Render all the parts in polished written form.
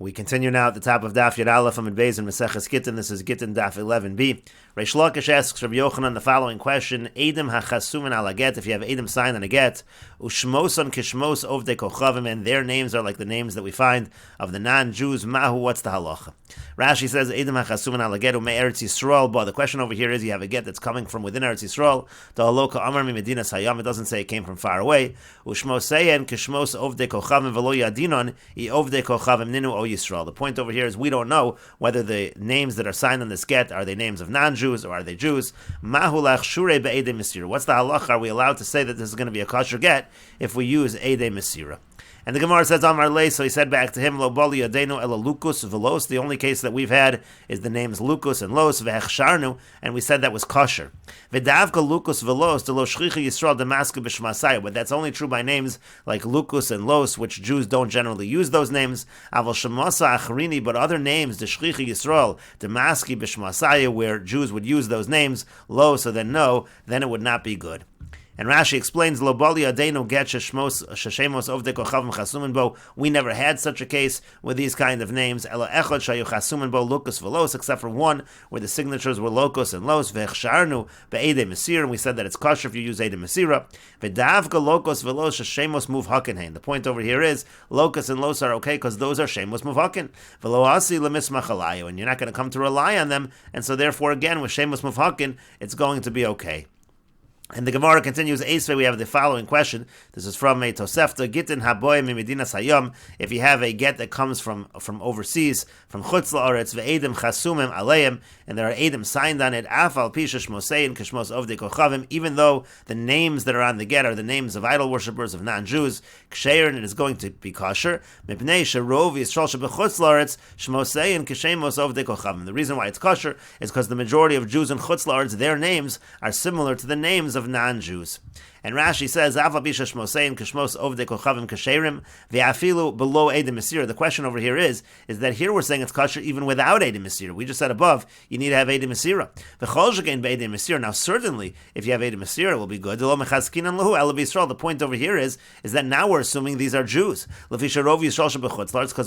We continue now at the top of Daf Yomi Gemara and Meseches Gittin. This is Gittin Daf 11b. Reish Lakish asks Rabbi Yochanan the following question: Eidim hachasumin ala get. If you have Eidim signed on a get, ushmoson kishmos ovdei kochavim, and their names are like the names that we find of the non-Jews. Mahu, what's the halacha? Rashi says Eidim hachasumin ala get umei Eretz Yisrael. But the question over here is you have a get that's coming from within Eretz Yisrael. The haloka amar mi medina sayam. It doesn't say it came from far away. Ushmoseyen kishmos ovdei kochavim velo yadinon I ovdei kochavim ninu o Yisrael. The point over here is we don't know whether the names that are signed on this get are they names of non-Jews or are they Jews. Mahulach shure be'edei mesira. What's the halacha? Are we allowed to say that this is going to be a kosher get if we use edei mesira? And the Gemara says, Amar Le, so he said back to him, Lo bali yadenu ela lukus velos. The only case that we've had is the names lukus and los, vehechsharnu, and we said that was kosher. V'davka lukus velos, de lo shchicha Yisrael demaska b'shmasaya. But that's only true by names like lukus and los, which Jews don't generally use those names. Aval shemasa achrini, but other names, de shchicha Yisrael, demaski b'shmasaya, where Jews would use those names, lo, so then no, then it would not be good. And Rashi explains, Lo bali adenu get sheshemos ovdei kochavim chasumin bo. We never had such a case with these kind of names. Ela echad shayu chasumin bo lukus velos, except for one where the signatures were locus and los. Vechsharnu be'edei mesira, and we said that it's kosher if you use edei mesira. V'davka locus velos sheshemos muvhakin. The point over here is locus and los are okay because those are shemos muvhakin. V'lo asi lemismach alayu, and you're not going to come to rely on them, and so therefore again with shemos muvhakin, it's going to be okay. And the Gemara continues, Esvei, we have the following question. This is from a Tosefta, Gittin haboy mi medina sayam. If you have a get that comes from overseas, from Chutz la'aretz, ve'edim chasumim aleim, and there are edim signed on it, afal pisha shmosein kishmos ovdei kochavim, even though the names that are on the get are the names of idol worshippers, of non-Jews, ksheir, and it is going to be kosher, mipnei sherov yisrael shebechutz la'aretz, shmosein kishemos ovdei kochavim. The reason why it's kosher is because the majority of Jews in Chutz la'aretz, their names are similar to the names of non-Jews. And Rashi says, below Edim Mesir. The question over here is that here we're saying it's kosher even without Edim Mesir. We just said above, you need to have Edim Mesir. Now certainly, if you have Edim Mesir, it will be good. The point over here is that now we're assuming these are Jews. Because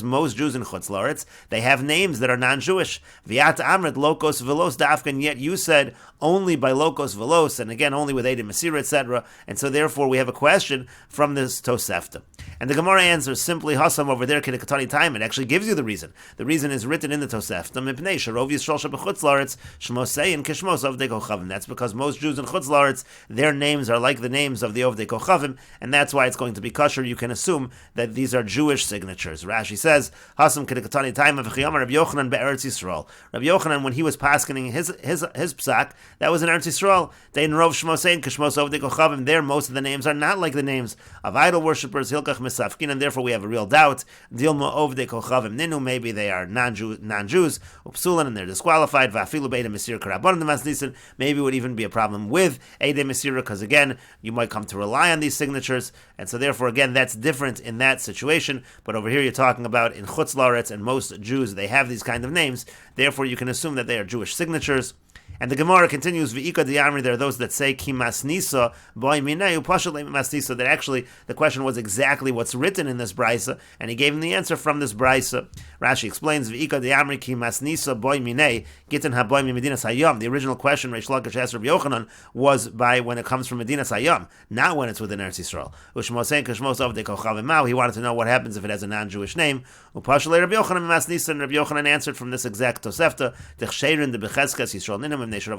most Jews in Chutz La'aretz, they have names that are non-Jewish. Lokos velos dafkan, yet you said only by Lokos velos, and again only with Edim Mesir, etc. And so therefore we have a question from this Tosefta. And the Gemara answers simply, Hasam over there, Kedekatani time, it actually gives you the reason. The reason is written in the Tosefta, Mipnei Sharov Yisrael Shebechutz La'aretz, Shmosei and Kishmos Ovdei Kochavim. That's because most Jews in Chutz La'aretz, their names are like the names of the Ovdei Kochavim, and that's why it's going to be kosher. You can assume that these are Jewish signatures. Rashi says, Hasam Kedekatani time of Chiyamar Rabbi Yochanan be'Eretz Yisrael. Rabbi Yochanan, when he was paskening his psak, that was in Eretz Yisrael. Dein Rov Shmosei and Kishmos Ovdei Kochavim. There, most of the names are not like the names of idol worshippers, Hilkach Mesafkin, and therefore we have a real doubt. Dilma Ovdei Kochavim Ninu, maybe they are non-Jews, Upsulan, and they're disqualified. Vafilu Be'edei Mesir Karabon Demasnisin. Maybe it would even be a problem with Eidei Mesir, because again, you might come to rely on these signatures, and so therefore again, that's different in that situation. But over here, you're talking about in Chutz La'aretz, and most Jews, they have these kind of names. Therefore, you can assume that they are Jewish signatures. And the Gemara continues, V'ika D'Yamri, there are those that say, Ki Masnisa, Boy Mineu, Pashalei Masnisa, that actually the question was exactly what's written in this Brisa, and he gave him the answer from this Brisa. Rashi explains, V'ika D'Yamri, Ki Masnisa, Boy Minei, Gittin haboy mi Medina Sayam. The original question, Reish Lakish asked Rabbi Yochanan, was by when it comes from Medina Sayam, not when it's within Eretz Yisrael. Ushmosein Kishmos Ovdei Kochavim Mau. He wanted to know what happens if it has a non-Jewish name. Upashalei Rabbi Yochanan Masnisa, and Rabbi Yochanan answered from this exact Tosefta, Techsheirin de Becheskas Yisrael Ninim. He said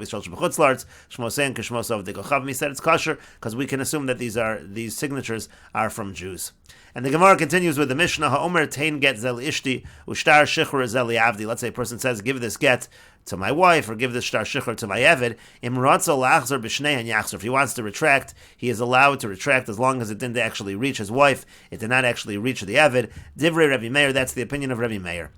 it's kosher because we can assume that these signatures are from Jews. And the Gemara continues with the Mishnah, Ha'omer tein get zel ishti, ushtar shichur zel avdi. Let's say a person says, give this get to my wife, or give this shtar shichur to my eved. Im ratzo lachzer b'shnei and yachzer. If he wants to retract, he is allowed to retract as long as it didn't actually reach his wife. It did not actually reach the eved. Divrei Rabbi Meir, that's the opinion of Rabbi Meir.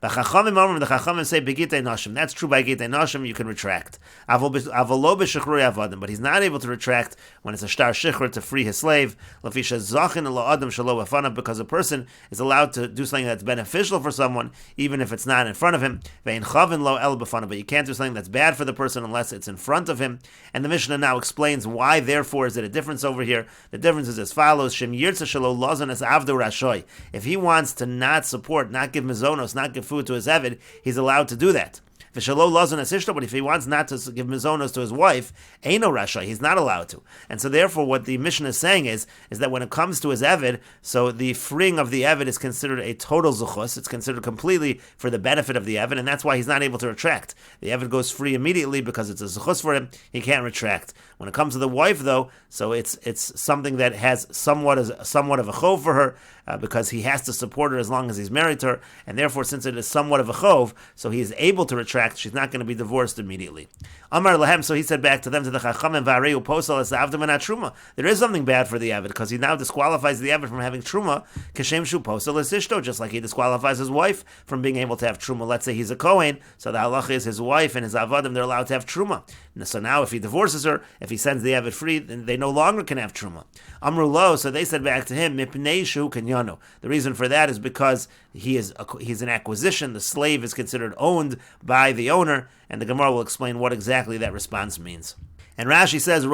The Chachamim say begitei nashim. That's true by gitei nashim. You can retract. Avolo b'shechrui avadim, but he's not able to retract when it's a shtar shichr to free his slave. Lafisha zachin lo adam shalo afanav, because a person is allowed to do something that's beneficial for someone even if it's not in front of him. Ve'in chavin lo el b'fanav, but you can't do something that's bad for the person unless it's in front of him. And the Mishnah now explains why. Therefore, is it a difference over here? The difference is as follows: Shem yirtza shelo lozon es avdo rashoy. If he wants to not support, not give mizonos, not give food to his eved, he's allowed to do that. But if he wants not to give mizonos to his wife, eino rasha, he's not allowed to. And so therefore what the Mishnah is saying is that when it comes to his eved, so the freeing of the eved is considered a total zuchus, it's considered completely for the benefit of the eved, and that's why he's not able to retract. The eved goes free immediately because it's a zuchus for him, he can't retract. When it comes to the wife though, so it's something that has somewhat of a chov for her, because he has to support her as long as he's married to her, and therefore since it is somewhat of a chov, so he is able to retract, she's not going to be divorced immediately. Amar lahem, so he said back to them, to the Chachamim, v'areu posel es avdim and truma. There is something bad for the Eved, because he now disqualifies the Eved from having truma, kashem shu posel es ishto, just like he disqualifies his wife from being able to have truma. Let's say he's a Kohen, so the halacha is his wife and his avadim, they're allowed to have truma. And so now if he divorces her, if he sends the Eved free, then they no longer can have truma. Amru lo, so they said back to him, mipnei shu kenyano. The reason for that is because he's an acquisition, the slave is considered owned by the owner, and the Gemara will explain what exactly that response means. And Rashi says,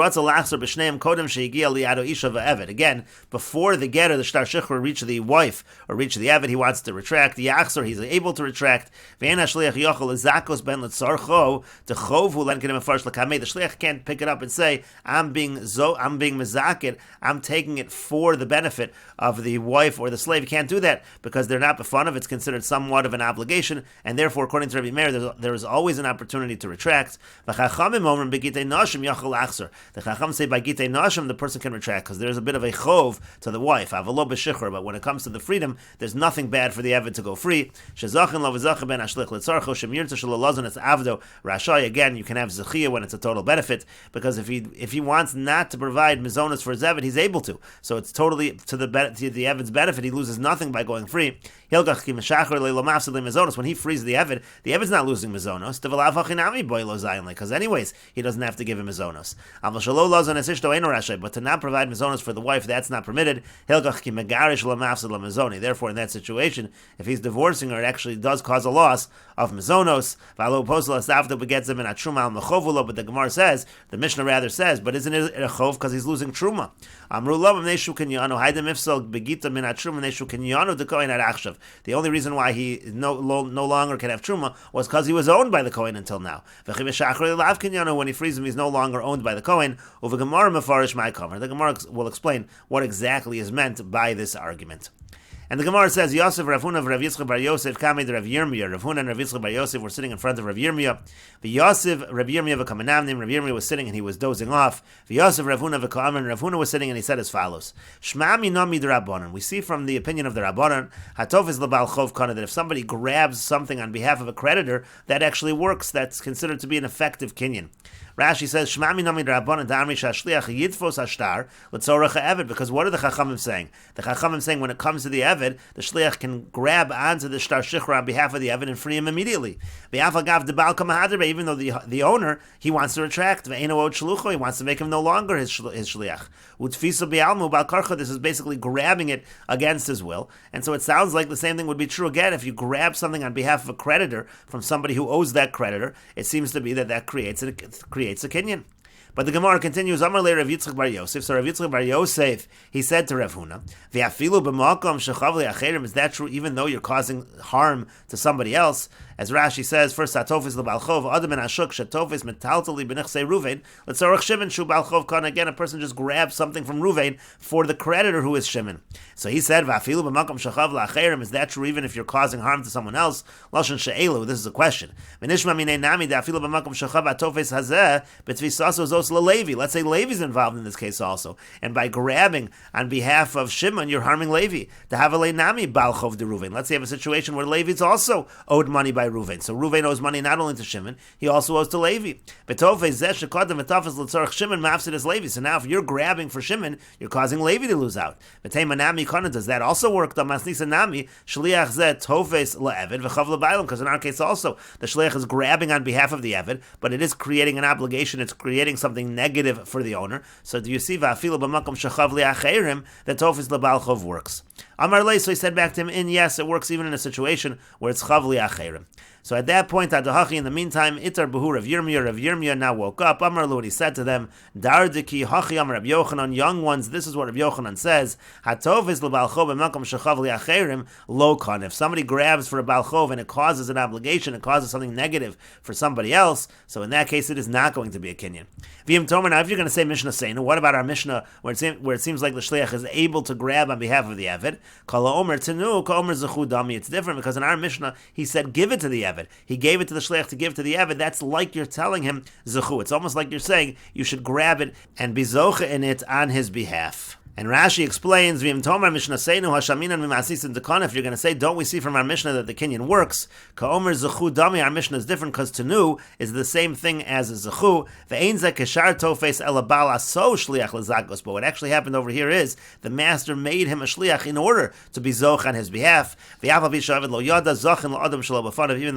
again, before the getter, the shtar shechur, reach the wife or reach the eved, he wants to retract. The yachzor, he's able to retract. The shliach can't pick it up and say, I'm being mezaked, I'm taking it for the benefit of the wife or the slave. He can't do that because they're not b'fanav. It's considered somewhat of an obligation, and therefore, according to Rabbi Meir, there is always an opportunity to retract. The Chacham say by Gittin Nashim the person can retract because there's a bit of a chov to the wife, avalo b'shichr. But when it comes to the freedom, there's nothing bad for the eved to go free. Shezachin lo v'zachin ben ashlich letzarcho shemirta shelo lozon es avdo rashai. Again, you can have zechiyah when it's a total benefit, because if he wants not to provide mizonos for his eved, he's able to. So it's totally to the eved's benefit. He loses nothing by going free. When he frees the eved's not losing mizonos, because anyways he doesn't have to give him mizonos. But to not provide mizonos for the wife, that's not permitted. Therefore, in that situation, if he's divorcing her, it actually does cause a loss of mizonos. But the Gemara says, the Mishnah rather says, but isn't it a chov because he's losing truma? The only reason why he no longer can have truma was because he was owned by the Kohen until now. When he frees him, he's no longer owned by the Kohen. The Gemara will explain what exactly is meant by this argument. And the Gemara says, Yosef, Rav Huna, Rav Yitzchak bar Yosef, Kamed Rav Yirmiyah. Rav Huna and Rav Yitzchak bar Yosef were sitting in front of Rav Yirmiyah. Yosef, Rav Yirmiyah v'kamanamnim. Rav Yirmiyah was sitting and he was dozing off. Yosef, Rav Huna v'kaman. Rav Huna was sitting and he said as follows: Shma minami d'Rabbanan. We see from the opinion of the Rabbanan, Hatov is l'bal chov kana, that if somebody grabs something on behalf of a creditor, that actually works. That's considered to be an effective kinyan. Rashi says, Shma minami d'Rabbanan da'amri shashliach yidfos hashtar l'tzorach ha'eved. Because what are the Chachamim saying? The Chachamim saying when it comes to the eved, the shliach can grab onto the shtar shichra on behalf of the eved and free him immediately. Even though the owner, he wants to retract. He wants to make him no longer his shliach. This is basically grabbing it against his will. And so it sounds like the same thing would be true again if you grab something on behalf of a creditor from somebody who owes that creditor. It seems to be that creates a kinyan. But the Gemara continues, Amar le Rav Yitzchak bar Yosef. So Rav Yitzchak bar Yosef, he said to Rav Huna, V'afilu b'makom shechav le'acherim. Is that true even though you're causing harm to somebody else? As Rashi says, first, Satofis le'balchov, Adam and Ashuk, Shatofis metaltali b'nechsei Ruvain, L'tzorach Shimon shu balchov kan. Again, a person just grabs something from Ruvain for the creditor who is Shimon. So he said, V'afilu b'makom shechav le'acherim. Is that true even if you're causing harm to someone else? Lashon she'elu, this is a question. V'nishma minei nami, V'afilu b'makom shechav atofis hazeh, b'tvisaso zos Malchus LeLevi. Let's say Levi's involved in this case also. And by grabbing on behalf of Shimon, you're harming Levi. To have a Leinami Balchov de Ruvain. Let's say you have a situation where Levi's also owed money by Ruvain. So Ruvain owes money not only to Shimon, he also owes to Levi. So now if you're grabbing for Shimon, you're causing Levi to lose out. Does that also work? Because in our case also, the Shliach is grabbing on behalf of the Eved, but it is creating an obligation, it's creating something negative for the owner. So do you see that Tofes Lebalchov works? Amar Lei, so he said back to him, yes, it works even in a situation where it's Chavli Acherim. So at that point, Adahachi, in the meantime, Itar Behur of Yirmiyah now woke up. Amar Lu, he said to them, Dardiki Hachi Amar Rabbi Yochanan, young ones, this is what Rabbi Yochanan says, Hatov is Lebalchov B'makom Shechavli Acherim Lokan. If somebody grabs for a Balchov and it causes an obligation, it causes something negative for somebody else, so in that case, it is not going to be a Kinyan. V'yim Tomer, now if you're going to say Mishnah Seinu, what about our Mishnah where it seems like the Shliach is able to grab on behalf of the Eved? Kala Omer Tenu, Ka Omer Zechu Dami. It's different because in our Mishnah, he said give it to the Eved. He gave it to the Shliach to give to the Eved. That's like you're telling him Zechu. It's almost like you're saying you should grab it and be Zocha in it on his behalf. And Rashi explains, if you're going to say, don't we see from our Mishnah that the Kinyan works? Ka'omer zechu dami, our Mishnah is different because tenu is the same thing as a zechu. But what actually happened over here is the master made him a shliach in order to be zoch on his behalf. Even though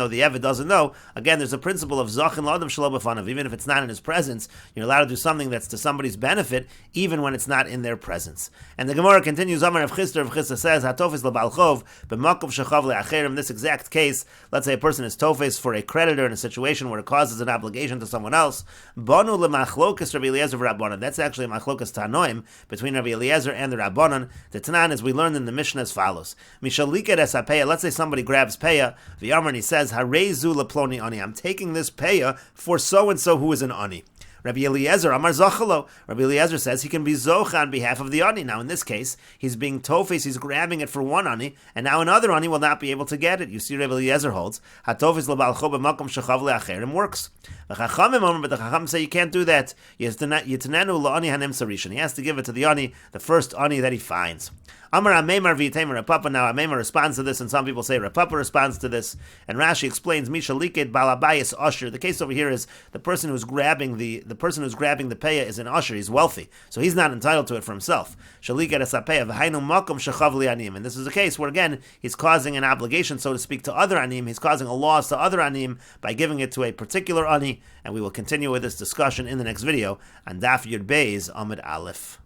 the Eved doesn't know, again, there's a principle of zachin l'adam shelo b'fanav. Even if it's not in his presence, you're allowed to do something that's to somebody's benefit, even when it's not in their presence. And the Gemara continues, Amar Rav Chisda says, Hatofes lebalchov b'makov shechav le'acherim. In this exact case, let's say a person is tofes for a creditor in a situation where it causes an obligation to someone else. Banu lemachlokas Rabbi Eliezer v'Rabbanan. That's actually a machlokas tanoim between Rabbi Eliezer and the Rabbanan. The Tanan, as we learned in the Mishnah, as follows: Mishaliket es hapeya. Let's say somebody grabs peya. The Amar, and he says, Harezu leploni ani. I'm taking this peya for so and so who is an ani. Rabbi Eliezer, Amar Zachalo. Rabbi Eliezer says he can be Zocha on behalf of the Ani. Now in this case, he's being Tofes, he's grabbing it for one Ani, and now another Ani will not be able to get it. You see Rabbi Eliezer holds, HaTofes lebalcho b'makom shechav le'acherim works. The Chachamim, but the Chachamim say you can't do that. Yitanenu la'ani hanem sarishan. He has to give it to the Ani, the first Ani that he finds. Amar Ameimar v'yiteimer Rapapa. Now Ameimar responds to this, and some people say Rapapa responds to this. And Rashi explains Misha liket balabayis usher. The case over here is the person who's grabbing the peya is an usher. He's wealthy, so he's not entitled to it for himself. Shaliket esapeya v'hainu makom shechav li'anim. And this is a case where again he's causing an obligation, so to speak, to other anim. He's causing a loss to other anim by giving it to a particular ani. And we will continue with this discussion in the next video on Daf Yud Beis Amud Aleph.